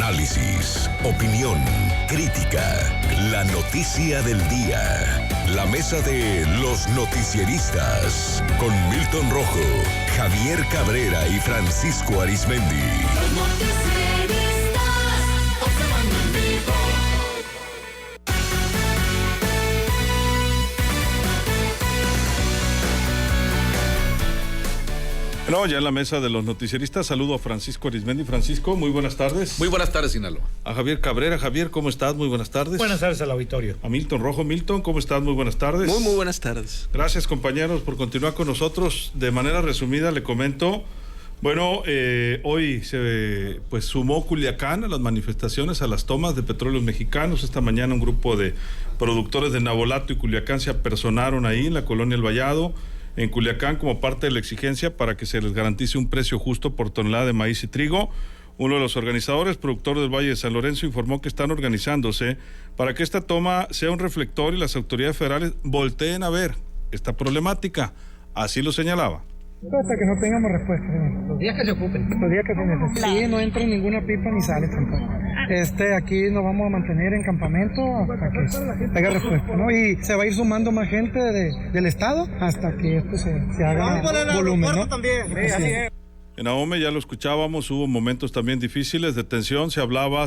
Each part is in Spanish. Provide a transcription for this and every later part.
Análisis, opinión, crítica, la noticia del día. La mesa de los noticieristas con Milton Rojo, Javier Cabrera y Francisco Arizmendi. Los noticieristas, observando en vivo. No, ya en la mesa de los noticieristas saludo a Francisco Arizmendi. Francisco, muy buenas tardes. Muy buenas tardes, Sinaloa. A Javier Cabrera. Javier, ¿cómo estás? Muy buenas tardes. Buenas tardes al auditorio. A Milton Rojo. Milton, ¿cómo estás? Muy buenas tardes. Muy buenas tardes. Gracias, compañeros, por continuar con nosotros. De manera resumida le comento, bueno, hoy se sumó Culiacán a las manifestaciones, a las tomas de petróleos mexicanos. Esta mañana un grupo de productores de Navolato y Culiacán se apersonaron ahí en la colonia El Vallado, en Culiacán, como parte de la exigencia para que se les garantice un precio justo por tonelada de maíz y trigo. Uno de los organizadores, productor del Valle de San Lorenzo, informó que están organizándose para que esta toma sea un reflector y las autoridades federales volteen a ver esta problemática. Así lo señalaba. Hasta que no tengamos respuesta. Los días que se ocupen. Los días que se necesiten. Sí, no entra ninguna pipa ni sale tampoco. Aquí nos vamos a mantener en campamento hasta que tenga respuesta, ¿no? Y se va a ir sumando más gente del estado hasta que esto se haga volumen, ¿no? También. En Ahome, ya lo escuchábamos, hubo momentos también difíciles de tensión. Se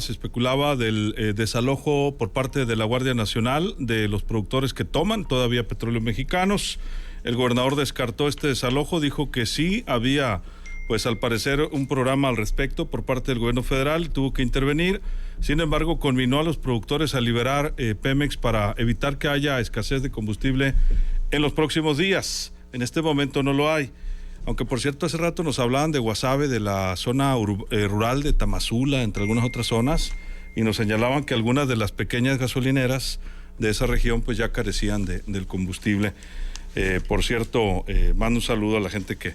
especulaba del desalojo por parte de la Guardia Nacional de los productores que toman todavía petróleos mexicanos. El gobernador descartó este desalojo, dijo que sí había, al parecer, un programa al respecto por parte del gobierno federal, tuvo que intervenir. Sin embargo, conminó a los productores a liberar Pemex para evitar que haya escasez de combustible en los próximos días. En este momento no lo hay. Aunque, por cierto, hace rato nos hablaban de Guasave, de la zona rural de Tamazula, entre algunas otras zonas, y nos señalaban que algunas de las pequeñas gasolineras de esa región ya carecían del combustible. Por cierto, mando un saludo a la gente que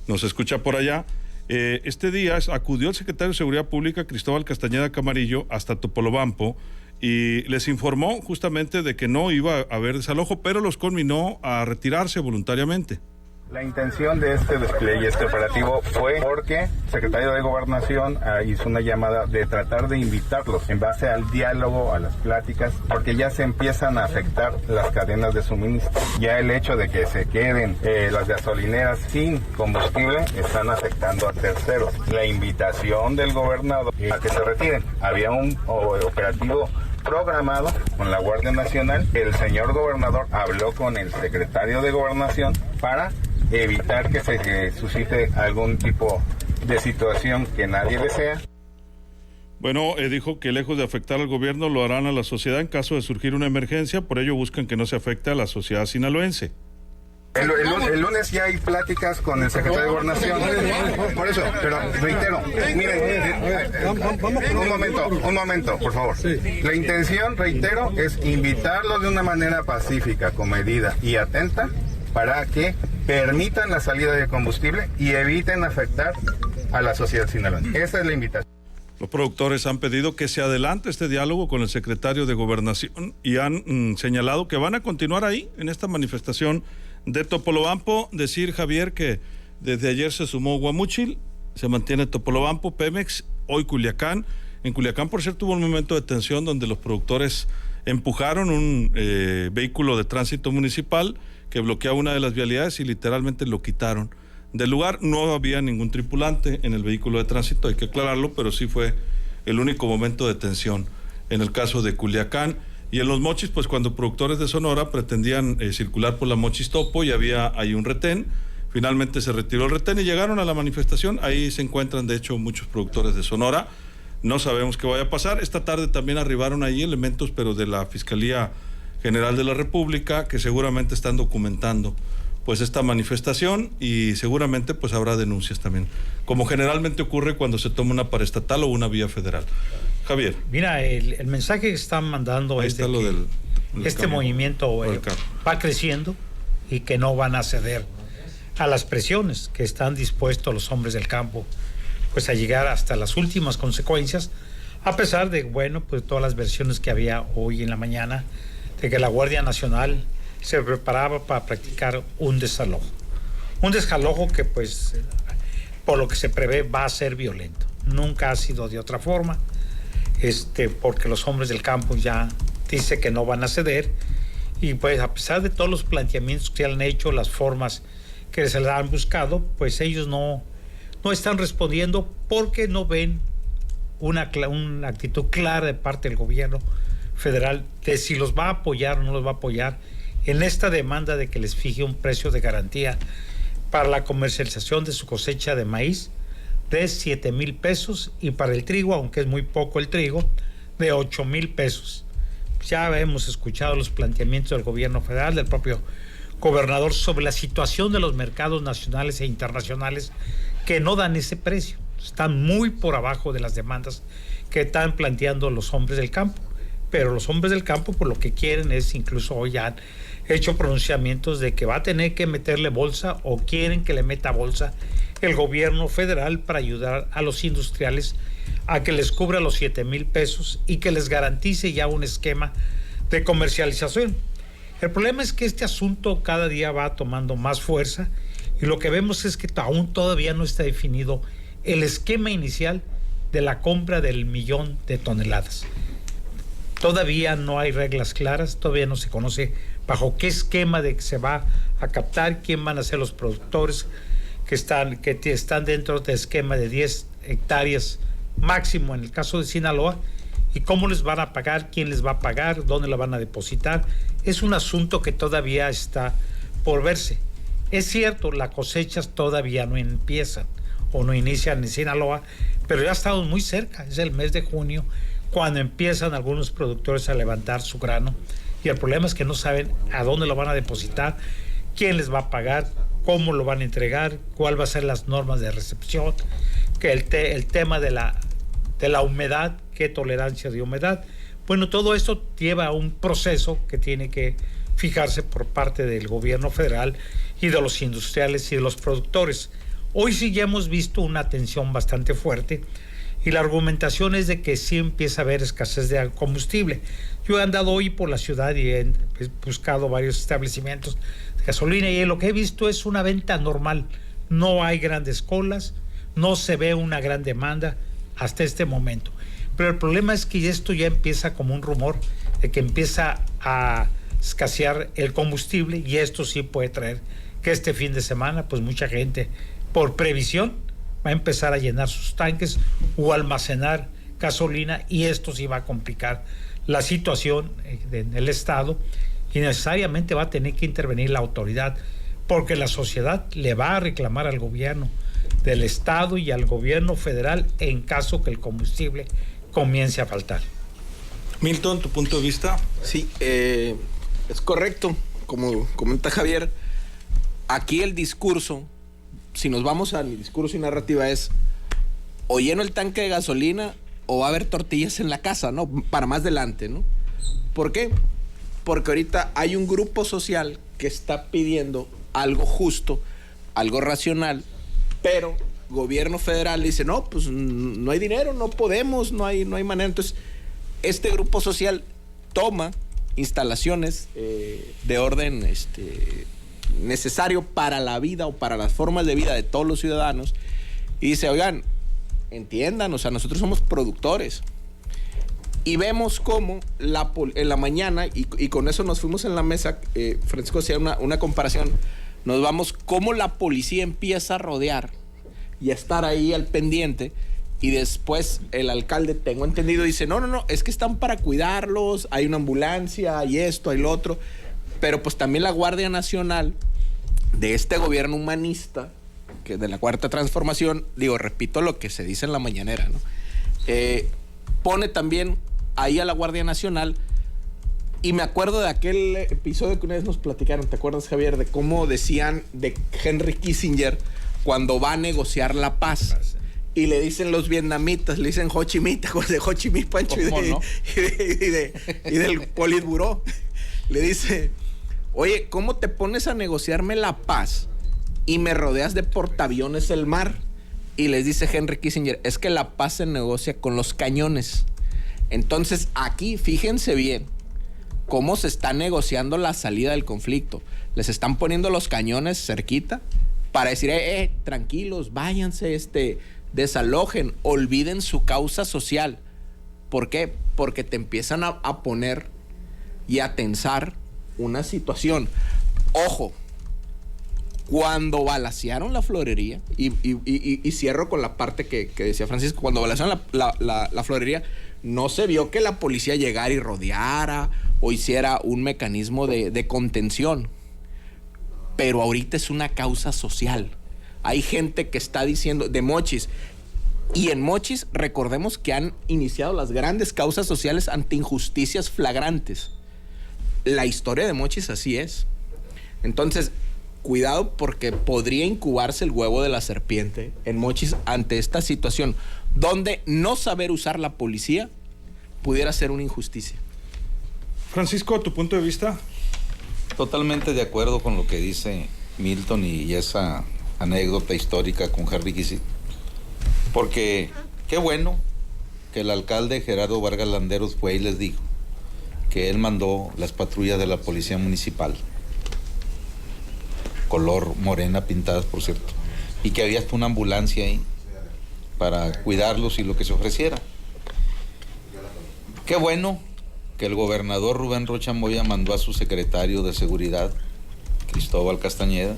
nos escucha por allá. Este día acudió el secretario de Seguridad Pública, Cristóbal Castañeda Camarillo, hasta Topolobampo y les informó justamente de que no iba a haber desalojo, pero los conminó a retirarse voluntariamente. La intención de este despliegue, este operativo, fue porque el secretario de Gobernación hizo una llamada de tratar de invitarlos en base al diálogo, a las pláticas, porque ya se empiezan a afectar las cadenas de suministro. Ya el hecho de que se queden las gasolineras sin combustible están afectando a terceros. La invitación del gobernador a que se retiren. Había un operativo programado con la Guardia Nacional. El señor gobernador habló con el secretario de Gobernación para evitar que se suscite algún tipo de situación que nadie desea. Bueno, dijo que lejos de afectar al gobierno lo harán a la sociedad en caso de surgir una emergencia, por ello buscan que no se afecte a la sociedad sinaloense. El lunes ya hay pláticas con el secretario de Gobernación. Por eso, pero reitero, miren, un momento, por favor. La intención, reitero, es invitarlos de una manera pacífica, comedida y atenta para que permitan la salida de combustible y eviten afectar a la sociedad sinaloense. Esa es la invitación. Los productores han pedido que se adelante este diálogo con el secretario de Gobernación y han señalado que van a continuar ahí en esta manifestación de Topolobampo. Decir, Javier, que desde ayer se sumó Guamúchil, se mantiene Topolobampo, Pemex, hoy Culiacán. En Culiacán, por cierto, hubo un momento de tensión donde los productores empujaron un vehículo de tránsito municipal que bloqueaba una de las vialidades y literalmente lo quitaron del lugar. No había ningún tripulante en el vehículo de tránsito, hay que aclararlo, pero sí fue el único momento de tensión en el caso de Culiacán. Y en los Mochis, cuando productores de Sonora pretendían circular por la Mochis Topo y había ahí un retén, finalmente se retiró el retén y llegaron a la manifestación. Ahí se encuentran, de hecho, muchos productores de Sonora. No sabemos qué vaya a pasar. Esta tarde también arribaron ahí elementos, pero de la Fiscalía General de la República, que seguramente están documentando esta manifestación y seguramente habrá denuncias también, como generalmente ocurre cuando se toma una paraestatal o una vía federal. Javier. Mira, el mensaje que están mandando es de que este movimiento va creciendo y que no van a ceder a las presiones, que están dispuestos los hombres del campo a llegar hasta las últimas consecuencias, a pesar de todas las versiones que había hoy en la mañana de que la Guardia Nacional se preparaba para practicar un desalojo que por lo que se prevé va a ser violento. Nunca ha sido de otra forma. porque los hombres del campo ya dice que no van a ceder, y pues a pesar de todos los planteamientos que se han hecho, las formas que se les han buscado, pues ellos no están respondiendo porque no ven una actitud clara de parte del gobierno federal de si los va a apoyar o no los va a apoyar en esta demanda de que les fije un precio de garantía para la comercialización de su cosecha de maíz de 7,000 pesos, y para el trigo, aunque es muy poco el trigo, de 8,000 pesos. Ya hemos escuchado los planteamientos del gobierno federal, del propio gobernador, sobre la situación de los mercados nacionales e internacionales que no dan ese precio. Están muy por abajo de las demandas que están planteando los hombres del campo. Pero los hombres del campo, por lo que quieren es, incluso hoy han hecho pronunciamientos de que va a tener que meterle bolsa, o quieren que le meta bolsa el gobierno federal para ayudar a los industriales a que les cubra los 7,000 pesos y que les garantice ya un esquema de comercialización. El problema es que este asunto cada día va tomando más fuerza, y lo que vemos es que aún todavía no está definido el esquema inicial de la compra del 1,000,000 de toneladas. Todavía no hay reglas claras, todavía no se conoce bajo qué esquema de que se va a captar, quién van a ser los productores que están dentro del esquema de 10 hectáreas máximo en el caso de Sinaloa, y cómo les van a pagar, quién les va a pagar, dónde la van a depositar. Es un asunto que todavía está por verse. Es cierto, las cosechas todavía no empiezan o no inician en Sinaloa, pero ya estamos muy cerca, es el mes de junio cuando empiezan algunos productores a levantar su grano, y el problema es que no saben a dónde lo van a depositar, quién les va a pagar, cómo lo van a entregar, cuál va a ser las normas de recepción, que el tema de la humedad, qué tolerancia de humedad. Bueno, todo esto lleva a un proceso que tiene que fijarse por parte del gobierno federal y de los industriales y de los productores. Hoy sí ya hemos visto una tensión bastante fuerte, y la argumentación es de que sí empieza a haber escasez de combustible. Yo he andado hoy por la ciudad y he buscado varios establecimientos de gasolina, y lo que he visto es una venta normal. No hay grandes colas, no se ve una gran demanda hasta este momento. Pero el problema es que esto ya empieza como un rumor de que empieza a escasear el combustible, y esto sí puede traer que este fin de semana pues mucha gente, por previsión, va a empezar a llenar sus tanques o almacenar gasolina, y esto sí va a complicar la situación en el estado, y necesariamente va a tener que intervenir la autoridad, porque la sociedad le va a reclamar al gobierno del estado y al gobierno federal en caso que el combustible comience a faltar. Milton, ¿tu punto de vista? Sí, es correcto, como comenta Javier. Aquí el discurso, si nos vamos a mi discurso y narrativa, es o lleno el tanque de gasolina o va a haber tortillas en la casa, ¿no? Para más adelante, ¿no? ¿Por qué? Porque ahorita hay un grupo social que está pidiendo algo justo, algo racional, pero gobierno federal dice, no, pues no hay dinero, no podemos, no hay manera. Entonces, este grupo social toma instalaciones de orden necesario para la vida o para las formas de vida de todos los ciudadanos, y dice, oigan, entiendan, o sea, nosotros somos productores. Y vemos cómo en la mañana, y con eso nos fuimos en la mesa, Francisco hacía una comparación, nos vamos cómo la policía empieza a rodear y a estar ahí al pendiente, y después el alcalde, tengo entendido, dice, no, es que están para cuidarlos, hay una ambulancia, hay esto, hay lo otro, pero pues también la Guardia Nacional de este gobierno humanista, que de la Cuarta Transformación, repito lo que se dice en la mañanera, ¿no? Pone también ahí a la Guardia Nacional, y me acuerdo de aquel episodio que una vez nos platicaron, ¿te acuerdas, Javier? De cómo decían de Henry Kissinger cuando va a negociar la paz. Y le dicen los vietnamitas, le dicen Ho Chi Minh, de Ho Chi Minh, Pancho, y del Politburó. Le dice, oye, ¿cómo te pones a negociarme la paz y me rodeas de portaaviones el mar? Y les dice Henry Kissinger, es que la paz se negocia con los cañones. Entonces, aquí, fíjense bien cómo se está negociando la salida del conflicto. Les están poniendo los cañones cerquita para decir, tranquilos, váyanse, desalojen, olviden su causa social. ¿Por qué? Porque te empiezan a poner y a tensar una situación. Ojo, cuando balacearon la florería, y cierro con la parte que decía Francisco, cuando balacearon la florería, no se vio que la policía llegara y rodeara o hiciera un mecanismo de contención. Pero ahorita es una causa social. Hay gente que está diciendo de Mochis. Y en Mochis, recordemos que han iniciado las grandes causas sociales ante injusticias flagrantes. La historia de Mochis así es. Entonces, cuidado porque podría incubarse el huevo de la serpiente en Mochis ante esta situación, donde no saber usar la policía pudiera ser una injusticia. Francisco, ¿tu punto de vista? Totalmente de acuerdo con lo que dice Milton y esa anécdota histórica con Harry Kissinger. Porque qué bueno que el alcalde Gerardo Vargas Landeros fue y les dijo que él mandó las patrullas de la policía municipal, color morena pintadas, por cierto, y que había hasta una ambulancia ahí para cuidarlos y lo que se ofreciera. Qué bueno que el gobernador Rubén Rocha Moya mandó a su secretario de seguridad, Cristóbal Castañeda,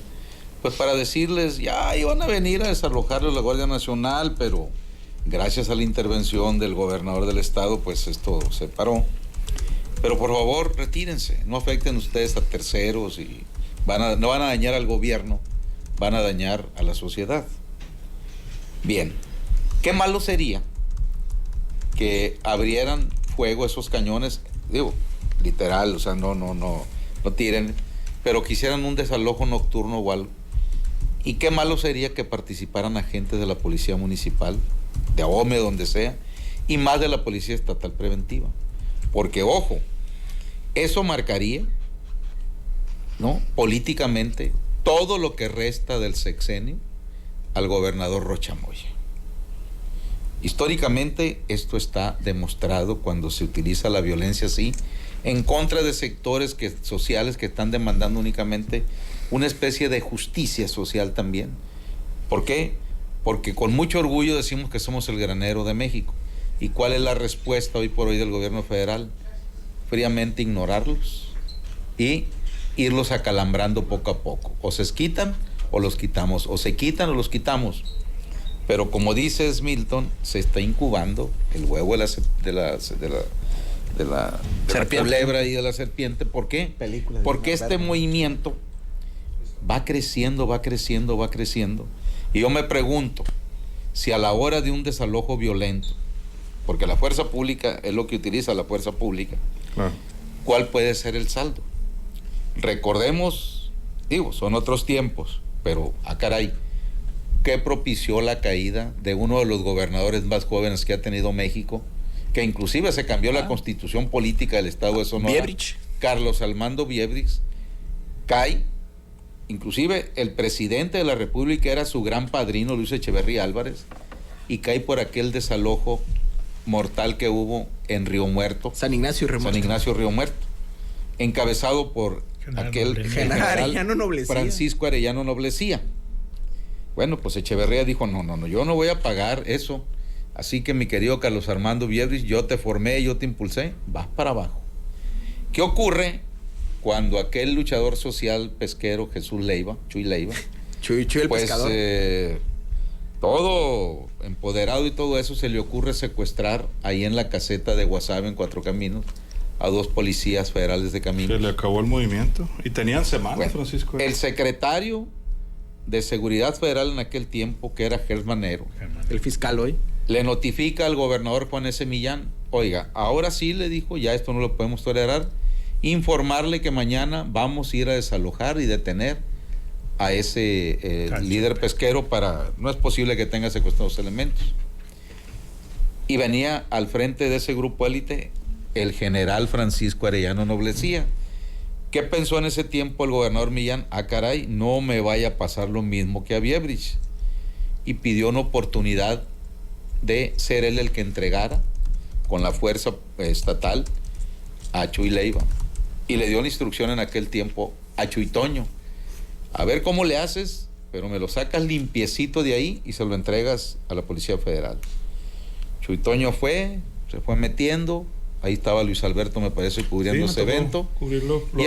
pues para decirles, ya iban a venir a desalojarlos la Guardia Nacional, pero gracias a la intervención del gobernador del estado, pues esto se paró. Pero por favor, retírense, no afecten ustedes a terceros y no van a dañar al gobierno, van a dañar a la sociedad. Bien, qué malo sería que abrieran fuego esos cañones, digo, literal, o sea, no tiren, pero que hicieran un desalojo nocturno o algo. Y qué malo sería que participaran agentes de la policía municipal, de AOME, donde sea, y más de la policía estatal preventiva. Porque, ojo, eso marcaría, ¿no?, políticamente todo lo que resta del sexenio al gobernador Rocha Moya. Históricamente esto está demostrado cuando se utiliza la violencia así en contra de sectores sociales que están demandando únicamente una especie de justicia social también. ¿Por qué? Porque con mucho orgullo decimos que somos el granero de México. ¿Y cuál es la respuesta hoy por hoy del gobierno federal? Fríamente ignorarlos y irlos acalambrando poco a poco. O se quitan o los quitamos, o se quitan o los quitamos. Pero como dices, Milton, se está incubando el huevo de la culebra y de la serpiente. ¿Por qué? Porque este movimiento va creciendo. Y yo me pregunto, si a la hora de un desalojo violento, porque la fuerza pública es lo que utiliza la fuerza pública, ¿cuál puede ser el saldo? Recordemos, son otros tiempos, pero caray, ¿qué propició la caída de uno de los gobernadores más jóvenes que ha tenido México? Que inclusive se cambió la constitución política del estado de Sonora. Biebrich. Carlos Armando Biebrich cae. Inclusive el presidente de la República era su gran padrino, Luis Echeverría Álvarez, y cae por aquel desalojo mortal que hubo en Río Muerto. San Ignacio Río Muerto. Encabezado por aquel general Francisco Arellano Noblecía. Bueno, pues Echeverría dijo, no, yo no voy a pagar eso. Así que mi querido Carlos Armando Biebrich, yo te formé, yo te impulsé, vas para abajo. ¿Qué ocurre cuando aquel luchador social pesquero Jesús Leiva, Chuy Leiva, Chuy el pescador, todo empoderado y todo eso, se le ocurre secuestrar ahí en la caseta de Guasave, en Cuatro Caminos, a 2 policías federales de caminos? Se le acabó el movimiento. Y tenían semanas, Francisco. El secretario de Seguridad Federal en aquel tiempo, que era Gers Manero, el fiscal hoy, le notifica al gobernador Juan S. Millán, oiga, ahora sí, le dijo, ya esto no lo podemos tolerar, informarle que mañana vamos a ir a desalojar y detener a ese líder pesquero no es posible que tenga secuestrados elementos. Y venía al frente de ese grupo élite el general Francisco Arellano Noblecía. ¿Qué pensó en ese tiempo el gobernador Millán? Caray, no me vaya a pasar lo mismo que a Biebrich. Y pidió una oportunidad de ser él el que entregara con la fuerza estatal a Chuy Leiva. Y le dio la instrucción en aquel tiempo a Chuy Toño: a ver cómo le haces, pero me lo sacas limpiecito de ahí y se lo entregas a la Policía Federal. Chuy Toño fue, se fue metiendo. Ahí estaba Luis Alberto, me parece, cubriendo ese evento. Cubrirlo, y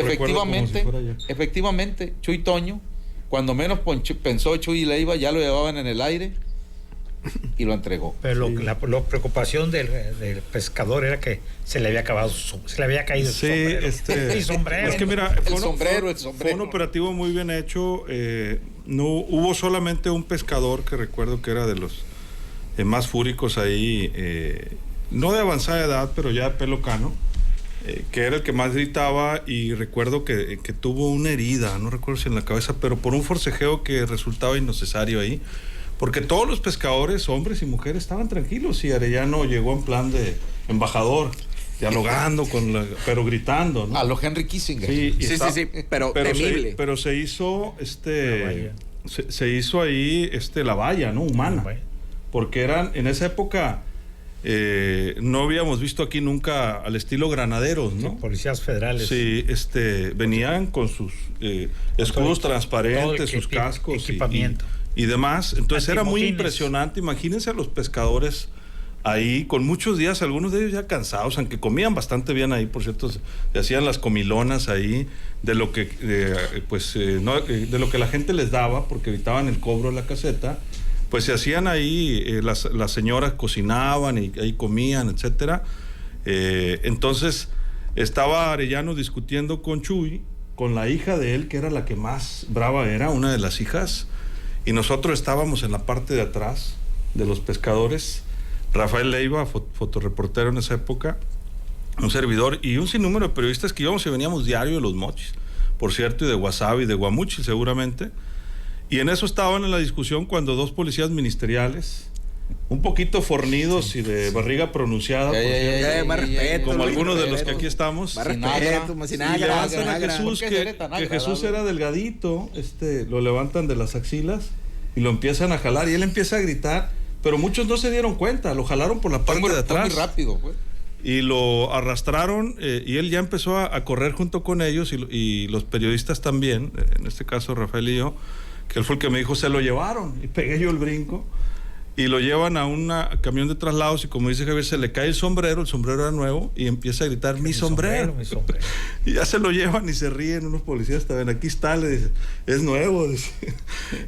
efectivamente, Chuy Toño, cuando menos pensó Chuy Leiva, ya lo llevaban en el aire y lo entregó. Pero la preocupación del pescador era que se le había caído el sombrero. El sombrero. Es que mira, el sombrero. Fue un operativo muy bien hecho. No hubo solamente un pescador, que recuerdo que era de los más fúricos ahí, no de avanzada edad, pero ya de pelo cano, que era el que más gritaba, y recuerdo que tuvo una herida, no recuerdo si en la cabeza, pero por un forcejeo que resultaba innecesario ahí, porque todos los pescadores, hombres y mujeres, estaban tranquilos, y Arellano llegó en plan de embajador, dialogando pero gritando, ¿no? A lo Henry Kissinger. Sí, pero temible. Pero se hizo se hizo ahí la valla, ¿no? Humana. Porque eran, en esa época, no habíamos visto aquí nunca al estilo granaderos, ¿no? Sí, policías federales. Sí, venían con sus escudos transparentes, sus cascos y demás. Entonces era muy impresionante. Imagínense a los pescadores ahí con muchos días, algunos de ellos ya cansados, aunque comían bastante bien ahí, por cierto, se hacían las comilonas ahí de lo que de lo que la gente les daba, porque evitaban el cobro de la caseta. Pues se hacían ahí, las señoras cocinaban y ahí comían, etcétera. Entonces estaba Arellano discutiendo con Chuy, con la hija de él, que era la que más brava era, una de las hijas, y nosotros estábamos en la parte de atrás de los pescadores. Rafael Leiva, fotoreportero en esa época, un servidor y un sinnúmero de periodistas que íbamos y veníamos diario de Los Mochis, por cierto, y de Guasave y de Guamuchil seguramente. Y en eso estaban en la discusión cuando dos policías ministeriales, un poquito fornidos y de barriga pronunciada, como algunos de los que aquí estamos, y levantan a Jesús, que Jesús era delgadito, lo levantan de las axilas y lo empiezan a jalar, y él empieza a gritar, pero muchos no se dieron cuenta, lo jalaron por la parte de atrás. Muy rápido, pues. Y lo arrastraron, y él ya empezó a correr junto con ellos, y los periodistas también, en este caso Rafael y yo, que él fue el que me dijo, se lo llevaron, y pegué yo el brinco, y lo llevan a un camión de traslados, y como dice Javier, se le cae el sombrero era nuevo, y empieza a gritar, mi sombrero. Y ya se lo llevan y se ríen unos policías, también aquí está, le dice, es nuevo, dice.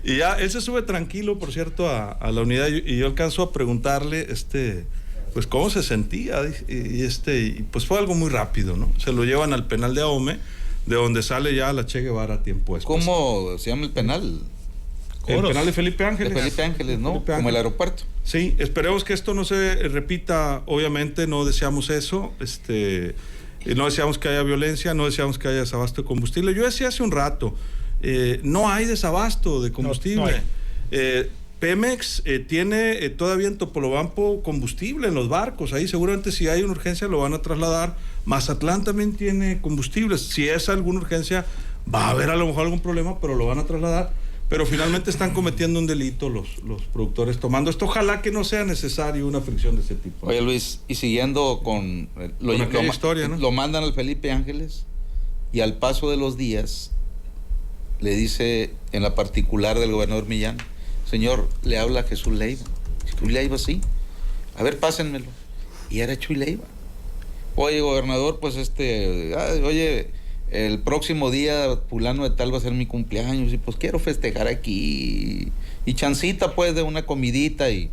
Y ya, él se sube tranquilo, por cierto, a la unidad, y yo alcanzo a preguntarle, pues cómo se sentía, y pues fue algo muy rápido, ¿no? Se lo llevan al penal de Ahome, de donde sale ya la Che Guevara tiempo después. ¿Cómo se llama el penal? El penal de Felipe Ángeles. De Felipe Ángeles, ¿no? Felipe Ángeles. Como el aeropuerto. Sí, esperemos que esto no se repita, obviamente no deseamos eso, no deseamos que haya violencia, no deseamos que haya desabasto de combustible. Yo decía hace un rato, no hay desabasto de combustible. No. Pemex tiene todavía en Topolobampo combustible en los barcos, ahí seguramente si hay una urgencia lo van a trasladar. Mazatlán también tiene combustible, si es alguna urgencia va a haber a lo mejor algún problema, pero lo van a trasladar. Pero finalmente están cometiendo un delito los productores tomando esto. Ojalá que no sea necesario una fricción de ese tipo. Oye, Luis, y siguiendo con historia, ¿no? Lo mandan al Felipe Ángeles, y al paso de los días le dice en la particular del gobernador Millán, señor, le habla Jesús Leiva. Chuy Leiva, sí. A ver, pásenmelo. Y era Chuy Leiva. Oye, gobernador, pues oye, el próximo día fulano de tal va a ser mi cumpleaños, y pues quiero festejar aquí, y chancita pues de una comidita y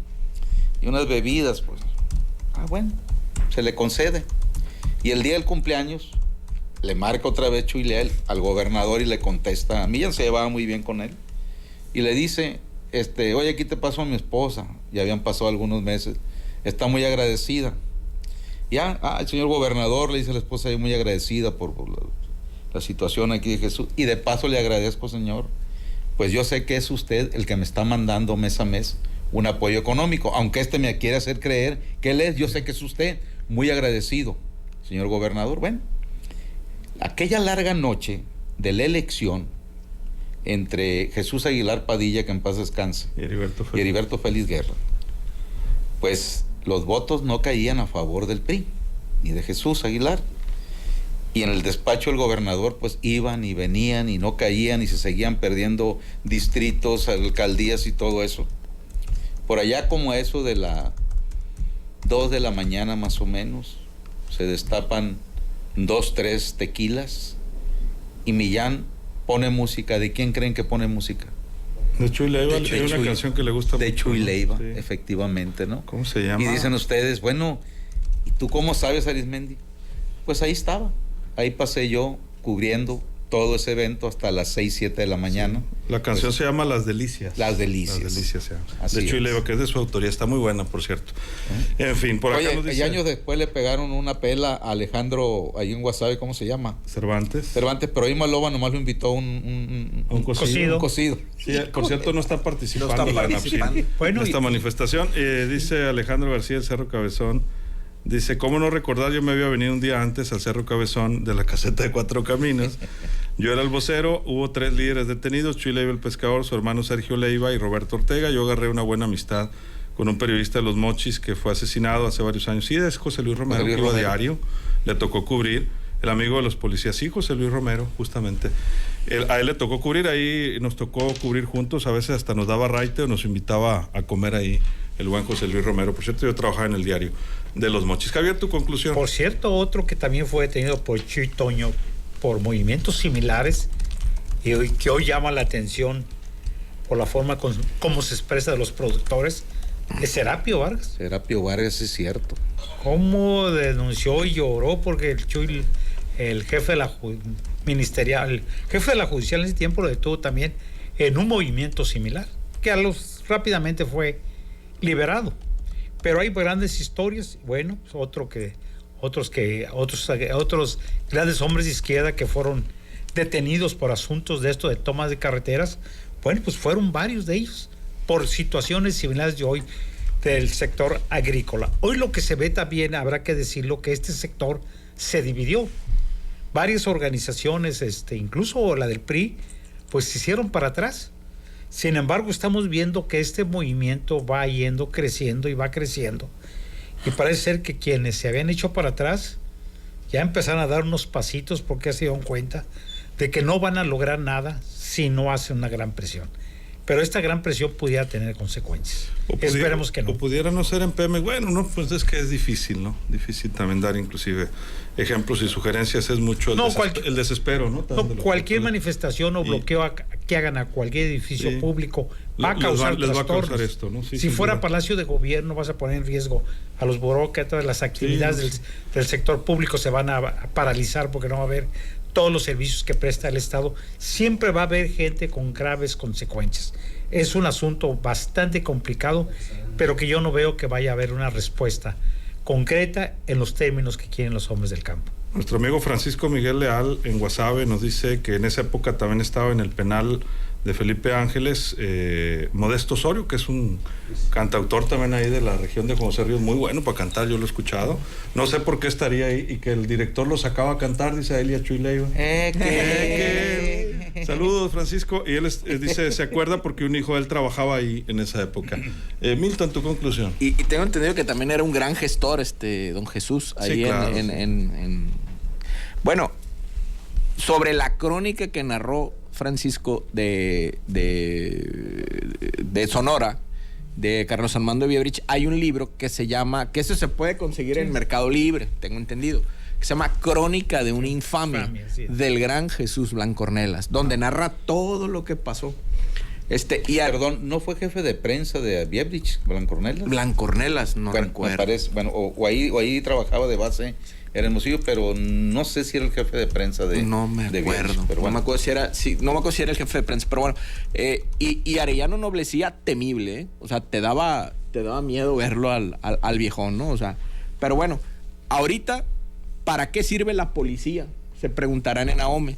unas bebidas, pues. Bueno, se le concede. Y el día del cumpleaños le marca otra vez Chuy Leiva al gobernador y le contesta. Millán se llevaba muy bien con él y le dice, oye, aquí te paso a mi esposa, ya habían pasado algunos meses, está muy agradecida. Ya, el señor gobernador, le dice la esposa, yo muy agradecida por la situación aquí de Jesús, y de paso le agradezco, señor, pues yo sé que es usted el que me está mandando mes a mes un apoyo económico, aunque me quiere hacer creer que él es, yo sé que es usted, muy agradecido, señor gobernador. Bueno, aquella larga noche de la elección entre Jesús Aguilar Padilla, que en paz descanse, y Heriberto Félix Guerra, pues los votos no caían a favor del PRI, ni de Jesús Aguilar. Y en el despacho del gobernador, pues iban y venían y no caían, y se seguían perdiendo distritos, alcaldías y todo eso. Por allá como eso de la 2 de la mañana más o menos, se destapan 2, 3 tequilas y Millán pone música. ¿De quién creen que pone música? De Chuy Leiva. Hay una canción que le gusta mucho. De Chuy Leiva, sí. Efectivamente, ¿no? ¿Cómo se llama? Y dicen ustedes, bueno, ¿y tú cómo sabes, Arismendi? Pues ahí estaba. Ahí pasé yo cubriendo todo ese evento hasta las 6, 7 de la mañana. Sí. La canción se llama Las Delicias. Las Delicias. Las Delicias, se llama. Así de Chuy Leiva, que es de su autoría. Está muy buena, por cierto. En fin, por acá nos dice... Y años después le pegaron una pela a Alejandro ahí en Guasave, ¿cómo se llama? Cervantes, pero ahí Maloba nomás lo invitó a un cocido. Sí, por cierto, no está participando, en esta manifestación. Dice Alejandro García del Cerro Cabezón. Dice, ¿cómo no recordar? Yo me había venido un día antes al Cerro Cabezón de la caseta de Cuatro Caminos. Yo era el vocero, hubo 3 líderes detenidos, Chuy Leiva el pescador, su hermano Sergio Leiva y Roberto Ortega. Yo agarré una buena amistad con un periodista de Los Mochis que fue asesinado hace varios años. Sí, es José Luis Romero, que iba a diario, le tocó cubrir. El amigo de los policías, sí, José Luis Romero, justamente. A él le tocó cubrir, ahí nos tocó cubrir juntos, a veces hasta nos daba raite o nos invitaba a comer ahí el buen José Luis Romero. Por cierto, yo trabajaba en el diario de Los Mochis. Javier, tu conclusión. Por cierto, otro que también fue detenido por Chuy Toño por movimientos similares y que hoy llama la atención por la forma como se expresa de los productores, es Serapio Vargas. Serapio Vargas, es cierto. Cómo denunció y lloró porque el Chuy, el jefe de la ministerial, el jefe de la judicial en ese tiempo lo detuvo también en un movimiento similar, que rápidamente fue liberado. Pero hay grandes historias, bueno, otros grandes hombres de izquierda que fueron detenidos por asuntos de esto de tomas de carreteras, bueno, pues fueron varios de ellos por situaciones similares de hoy del sector agrícola. Hoy lo que se ve también, habrá que decirlo, que este sector se dividió. Varias organizaciones, incluso la del PRI, pues se hicieron para atrás. Sin embargo, estamos viendo que este movimiento va yendo creciendo y va creciendo. Y parece ser que quienes se habían hecho para atrás ya empezaron a dar unos pasitos porque se dieron cuenta de que no van a lograr nada si no hacen una gran presión. Pero esta gran presión pudiera tener consecuencias. Esperemos que no. O pudiera no ser en Pemex. Bueno, no, pues es que es difícil, ¿no? Difícil también dar inclusive ejemplos y sugerencias. Es mucho el desespero, ¿no? Cualquier manifestación o bloqueo que hagan a cualquier edificio público va a causar les trastornos. va a causar esto, ¿no? Si fuera Palacio de Gobierno, vas a poner en riesgo a los burócratas, las actividades del sector público se van a paralizar porque no va a haber todos los servicios que presta el Estado. Siempre va a haber gente con graves consecuencias. Es un asunto bastante complicado, pero que yo no veo que vaya a haber una respuesta concreta en los términos que quieren los hombres del campo. Nuestro amigo Francisco Miguel Leal en Guasave nos dice que en esa época también estaba en el penal de Felipe Ángeles Modesto Osorio, que es un cantautor también ahí de la región de José Ríos, muy bueno para cantar, yo lo he escuchado. No sé por qué estaría ahí y que el director lo sacaba a cantar, dice a Elia Chuy Leiva. Saludos, Francisco. Y él dice, se acuerda porque un hijo de él trabajaba ahí en esa época. Milton, tu conclusión. Y tengo entendido que también era un gran gestor, don Jesús, ahí sí, claro. Bueno, sobre la crónica que narró Francisco de Sonora, de Carlos Armando Viebrich, hay un libro que se llama, que eso se puede conseguir en Mercado Libre, tengo entendido, que se llama Crónica de una infamia, del gran Jesús Blancornelas, donde narra todo lo que pasó. Perdón, ¿no fue jefe de prensa de Viebrich, Blancornelas? Blancornelas, no recuerdo. Me parece, o ahí trabajaba de base en Hermosillo, pero no sé si era el jefe de prensa de No me acuerdo. Viebrich, pero bueno. No me acuerdo si era, el jefe de prensa, pero bueno. Y Arellano Noblecía, temible, o sea, te daba miedo verlo al viejón, ¿no? O sea, pero bueno, ahorita, ¿para qué sirve la policía? Se preguntarán en Ahome.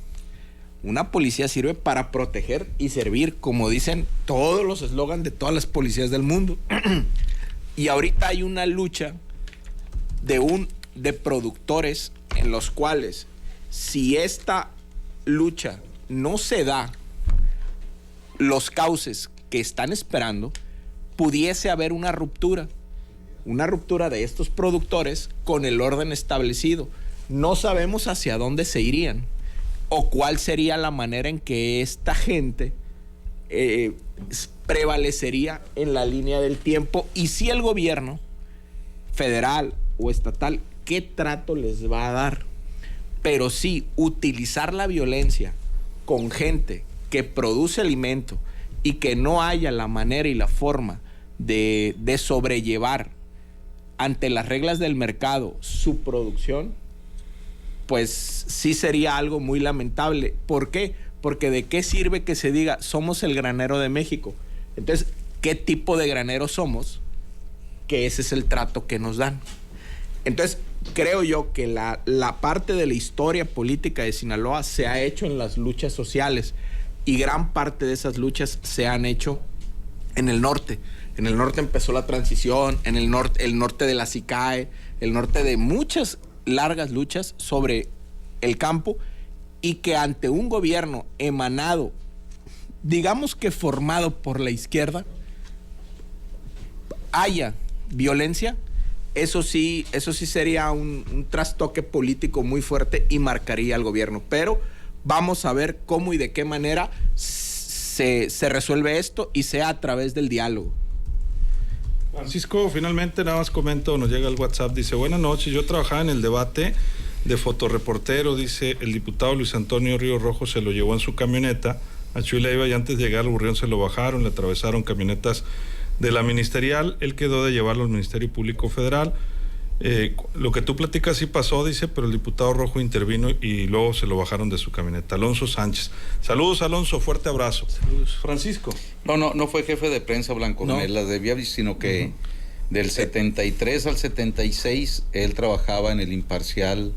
Una policía sirve para proteger y servir, como dicen todos los eslogans de todas las policías del mundo. Y ahorita hay una lucha de productores en los cuales, si esta lucha no se da los cauces que están esperando, pudiese haber una ruptura de estos productores con el orden establecido. No sabemos hacia dónde se irían o cuál sería la manera en que esta gente prevalecería en la línea del tiempo, y si el gobierno federal o estatal, ¿qué trato les va a dar? Pero sí, utilizar la violencia con gente que produce alimento y que no haya la manera y la forma de sobrellevar ante las reglas del mercado su producción, pues sí sería algo muy lamentable. ¿Por qué? Porque ¿de qué sirve que se diga somos el granero de México? Entonces, ¿qué tipo de granero somos? Que ese es el trato que nos dan. Entonces, creo yo que la parte de la historia política de Sinaloa se ha hecho en las luchas sociales y gran parte de esas luchas se han hecho en el norte. En el norte empezó la transición, en el norte de la SICAE, el norte de muchas largas luchas sobre el campo, y que ante un gobierno emanado, digamos que formado por la izquierda, haya violencia, eso sí sería un trastoque político muy fuerte y marcaría al gobierno. Pero vamos a ver cómo y de qué manera se resuelve esto, y sea a través del diálogo. Francisco, finalmente nada más comento, nos llega el WhatsApp, dice: buenas noches, yo trabajaba en el debate de fotoreportero, dice, el diputado Luis Antonio Ríos Rojo se lo llevó en su camioneta a Chuy-Leiva y antes de llegar al Burrión se lo bajaron, le atravesaron camionetas de la ministerial, él quedó de llevarlo al Ministerio Público Federal. Lo que tú platicas sí pasó, dice, pero el diputado Rojo intervino y luego se lo bajaron de su camioneta. Alonso Sánchez. Saludos, Alonso, fuerte abrazo. Saludos. Francisco. No fue jefe de prensa Blanconela, sino que del 73 al 76 él trabajaba en el Imparcial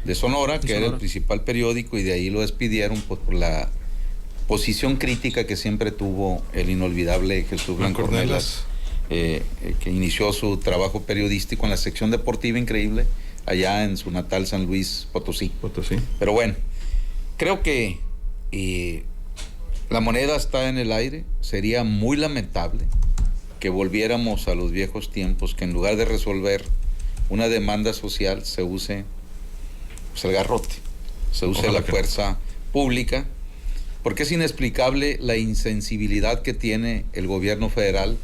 de Sonora, que era el principal periódico, y de ahí lo despidieron por la posición crítica que siempre tuvo el inolvidable Jesús Blancornelas, que inició su trabajo periodístico en la sección deportiva increíble allá en su natal San Luis Potosí. Pero bueno, creo que la moneda está en el aire. Sería muy lamentable que volviéramos a los viejos tiempos, que en lugar de resolver una demanda social se use pues, el garrote, se use la fuerza pública, porque es inexplicable la insensibilidad que tiene el gobierno federal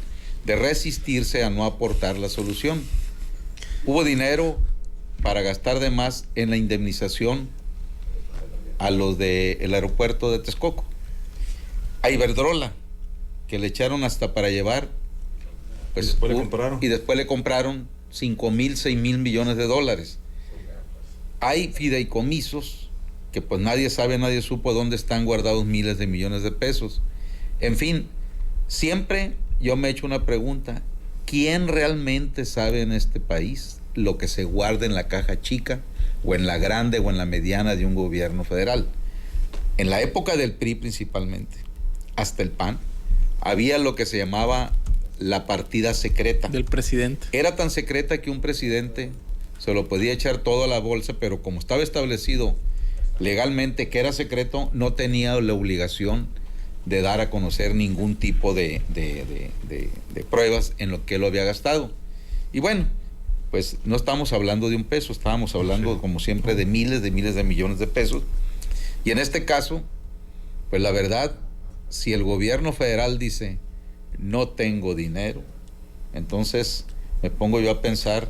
de resistirse a no aportar la solución. Hubo dinero para gastar de más en la indemnización a los del aeropuerto de Texcoco. A Iberdrola, que le echaron hasta para llevar, pues, y después le compraron 5,000, 6,000 millones de dólares. Hay fideicomisos que pues nadie supo dónde están guardados miles de millones de pesos. En fin, siempre yo me he hecho una pregunta: ¿quién realmente sabe en este país lo que se guarda en la caja chica o en la grande o en la mediana de un gobierno federal? En la época del PRI principalmente, hasta el PAN, había lo que se llamaba la partida secreta del presidente. Era tan secreta que un presidente se lo podía echar todo a la bolsa, pero como estaba establecido legalmente que era secreto, no tenía la obligación de dar a conocer ningún tipo de pruebas en lo que él lo había gastado. Y bueno, pues no estamos hablando de un peso, estábamos hablando, como siempre, de miles de millones de pesos. Y en este caso, pues la verdad, si el gobierno federal dice no tengo dinero, entonces me pongo yo a pensar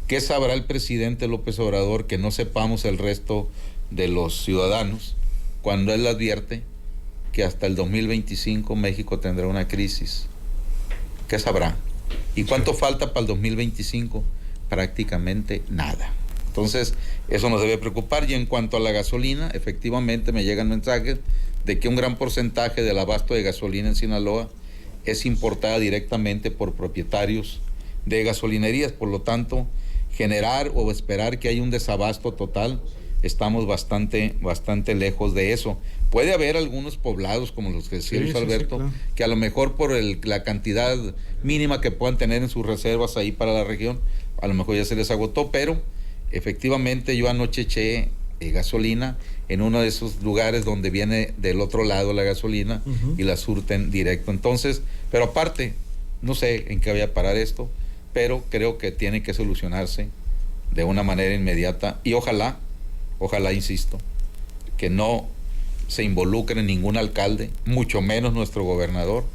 qué sabrá el presidente López Obrador que no sepamos el resto de los ciudadanos cuando él advierte que hasta el 2025 México tendrá una crisis. ¿Qué sabrá? ¿Y cuánto falta para el 2025? Prácticamente nada. Entonces, eso nos debe preocupar. Y en cuanto a la gasolina, efectivamente me llegan mensajes de que un gran porcentaje del abasto de gasolina en Sinaloa es importada directamente por propietarios de gasolinerías. Por lo tanto, generar o esperar que haya un desabasto total, estamos bastante lejos de eso. Puede haber algunos poblados, como los que decía Luis Alberto, claro, que a lo mejor por la cantidad mínima que puedan tener en sus reservas ahí para la región, a lo mejor ya se les agotó, pero efectivamente yo anoche eché gasolina en uno de esos lugares donde viene del otro lado la gasolina y la surten directo. Entonces, pero aparte, no sé en qué vaya a parar esto, pero creo que tiene que solucionarse de una manera inmediata y ojalá, insisto, que no se involucre ningún alcalde, mucho menos nuestro gobernador,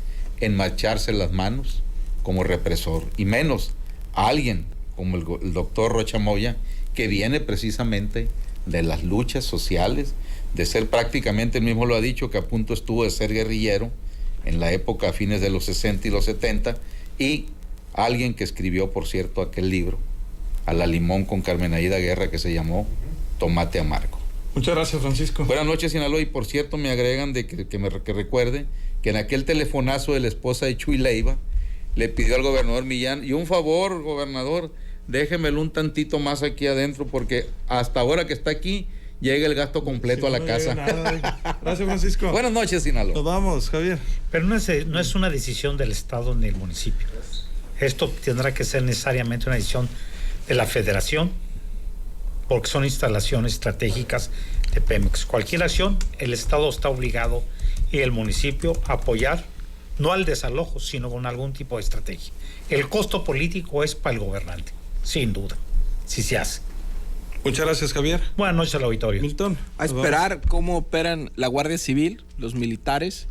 en marcharse las manos como represor, y menos a alguien como el doctor Rocha Moya, que viene precisamente de las luchas sociales, de ser prácticamente, él mismo lo ha dicho, que a punto estuvo de ser guerrillero en la época a fines de los 60 y los 70, y alguien que escribió, por cierto, aquel libro, a la limón con Carmen Aída Guerra, que se llamó Tomate Amargo. Muchas gracias, Francisco. Buenas noches, Sinaloa, y por cierto me agregan que recuerde que en aquel telefonazo de la esposa de Chuy Leiva le pidió al gobernador Millán, y un favor, gobernador, déjemelo un tantito más aquí adentro, porque hasta ahora que está aquí llega el gasto completo a la casa. Gracias, Francisco. Buenas noches, Sinaloa. Nos vamos, Javier. Pero no es una decisión del Estado ni del municipio. Esto tendrá que ser necesariamente una decisión de la Federación, porque son instalaciones estratégicas de Pemex. Cualquier acción, el Estado está obligado y el municipio a apoyar, no al desalojo, sino con algún tipo de estrategia. El costo político es para el gobernante, sin duda, si se hace. Muchas gracias, Javier. Buenas noches al auditorio. Milton. A esperar cómo operan la Guardia Civil, los militares,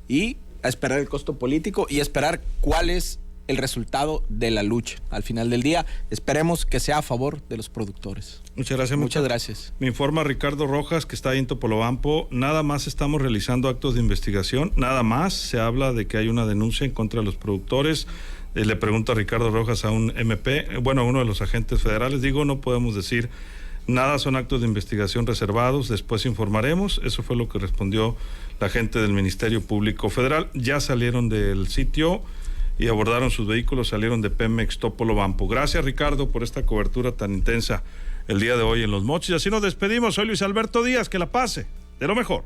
y a esperar el costo político y a esperar cuál es el resultado de la lucha. Al final del día, esperemos que sea a favor de los productores. Muchas gracias. Muchas gracias. Me informa Ricardo Rojas, que está ahí en Topolobampo. Nada más estamos realizando actos de investigación. Nada más se habla de que hay una denuncia en contra de los productores. Le pregunto a Ricardo Rojas, a un MP, a uno de los agentes federales. Digo, no podemos decir nada, son actos de investigación reservados. Después informaremos. Eso fue lo que respondió la gente del Ministerio Público Federal. Ya salieron del sitio y abordaron sus vehículos, salieron de Pemex Topolobampo. Gracias, Ricardo, por esta cobertura tan intensa el día de hoy en Los Mochis. Y así nos despedimos. Soy Luis Alberto Díaz, que la pase de lo mejor.